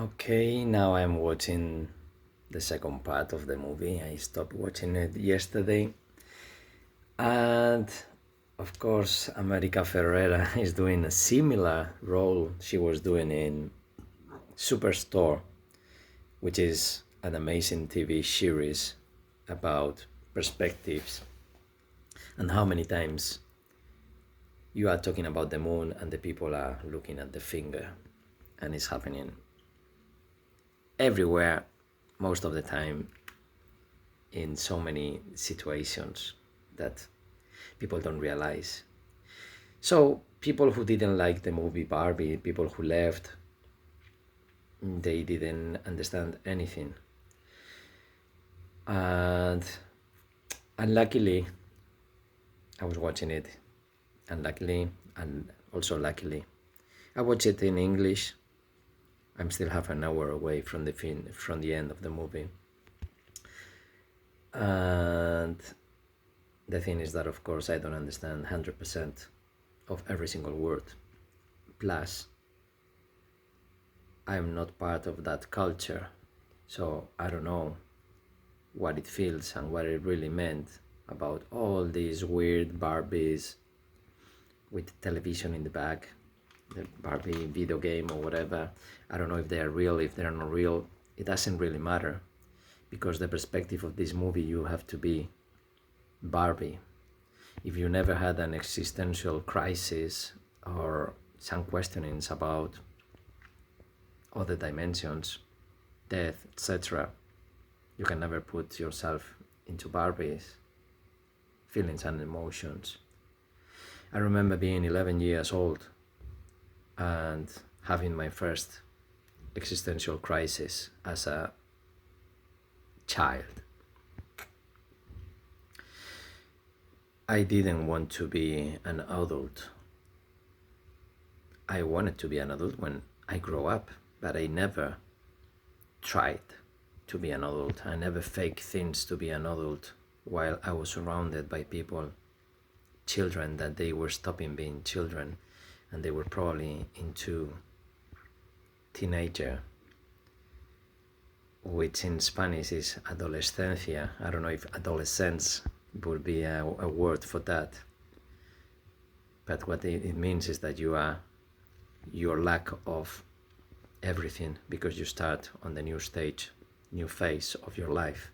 Okay, now I'm watching the second part of the movie. I stopped watching it yesterday. And of course, America Ferrera is doing a similar role she was doing in Superstore, which is an amazing TV series about perspectives and how many times you are talking about the moon and the people are looking at the finger, and it's happening everywhere most of the time in so many situations that people don't realize. So people who didn't like the movie Barbie, people who left, they didn't understand anything. And unluckily, I was watching it. Unluckily, and also luckily, I watched it in English. I'm still half an hour away from the end of the movie. And the thing is that, of course, I don't understand 100% of every single word. Plus, I'm not part of that culture, so I don't know what it feels and what it really meant about all these weird Barbies with television in the back, the Barbie video game or whatever. I don't know if they are real, if they are not real. It doesn't really matter, because the perspective of this movie, you have to be Barbie. If you never had an existential crisis or some questionings about other dimensions, death, etc., you can never put yourself into Barbie's feelings and emotions. I remember being 11 years old and having my first existential crisis as a child. I didn't want to be an adult. I wanted to be an adult when I grew up, but I never tried to be an adult. I never faked things to be an adult while I was surrounded by people, children, that they were stopping being children and they were probably into teenager, which in Spanish is adolescencia. I don't know if adolescence would be a word for that, but what it means is that you are your lack of everything, because you start on the new stage, new phase of your life.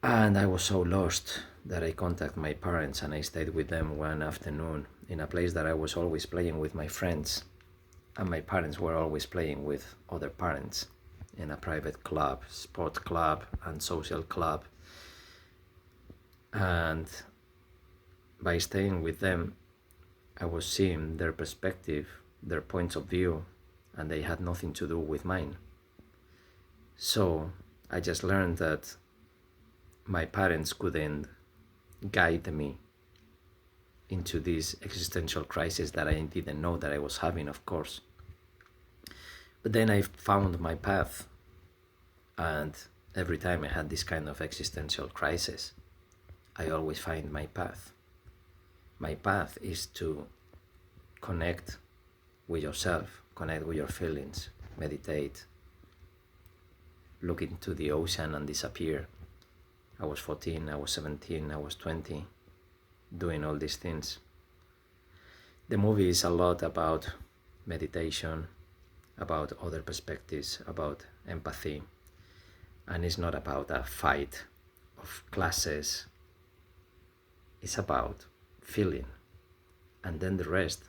And I was so lost that I contacted my parents and I stayed with them one afternoon in a place that I was always playing with my friends, and my parents were always playing with other parents in a private club, sport club and social club. And by staying with them, I was seeing their perspective, their points of view, and they had nothing to do with mine. So I just learned that my parents couldn't guide me into this existential crisis that I didn't know that I was having, of course. But then I found my path, and every time I had this kind of existential crisis, I always find my path. My path is to connect with yourself, connect with your feelings, meditate, look into the ocean and disappear. I was 14, I was 17, I was 20, doing all these things. The movie is a lot about meditation, about other perspectives, about empathy, and it's not about a fight of classes. It's about feeling, and then the rest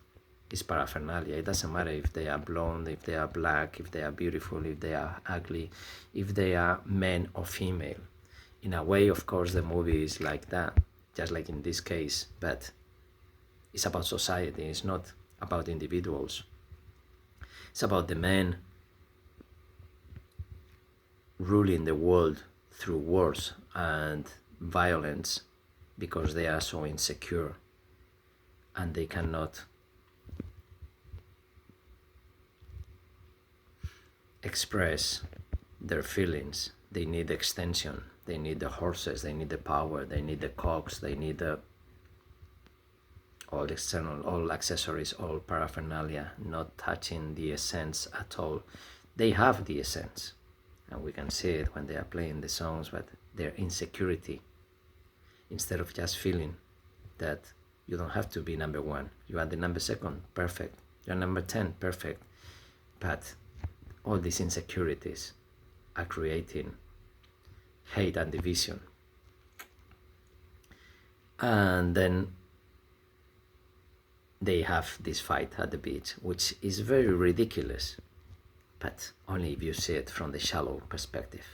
is paraphernalia. It doesn't matter if they are blonde, if they are black, if they are beautiful, if they are ugly, if they are men or female. In a way, of course, the movie is like that, just like in this case, but it's about society. It's not about individuals. It's about the men ruling the world through wars and violence because they are so insecure and they cannot express their feelings. They need extension. They need the horses, they need the power, they need the cogs, they need all external, all accessories, all paraphernalia, not touching the essence at all. They have the essence, and we can see it when they are playing the songs, but their insecurity, instead of just feeling that you don't have to be number one, you are the number second, perfect, you're number 10, perfect, but all these insecurities are creating hate and division. And then they have this fight at the beach, which is very ridiculous, but only if you see it from the shallow perspective.